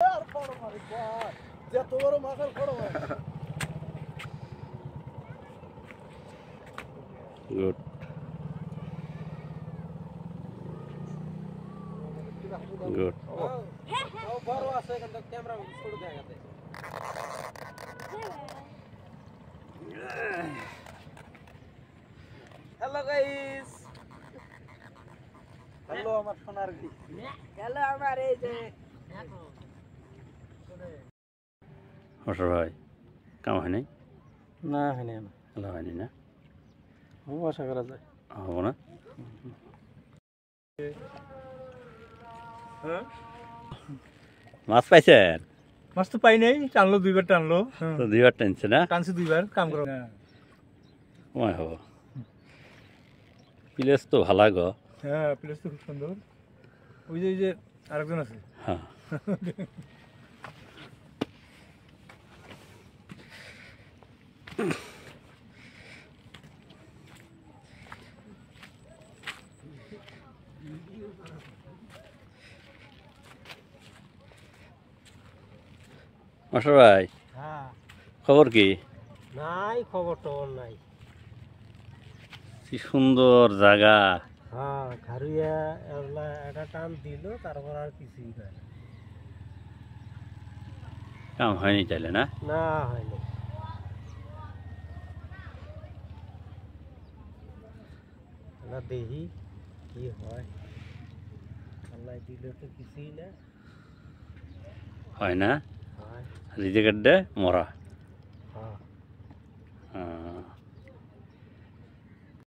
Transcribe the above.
Good. Good. Hello guys. Hello আমার সোনার কি? Hello আমার এই যে How's ভাই কাম হয় নাই না হয়নি না ভালো হয়নি না ও আশা করা যায় হবো না হ্যাঁ মাছ পাইছেন মাছ তো পাই নাই টানলো দুইবার টানলো তো দুইবার টানছে না টানছি দুইবার কাম করো কমাই হবো প্লেস তো ভালো গো হ্যাঁ প্লেস তো খুব সুন্দর ওই যে আরেকজন আছে হ্যাঁ মাস্টার ভাই হ্যাঁ খবর কি নাই খবর টবর নাই কি সুন্দর জায়গা হ্যাঁ খারুয়া একটা টান দিল তারপর আর কিছুই নাই কাম হয়নি তাইলে না না হয়নি না দেখি কি হয় আল্লাহ দিলে তো কিছুই না হয় না হয় রিজেক্ট দে মরা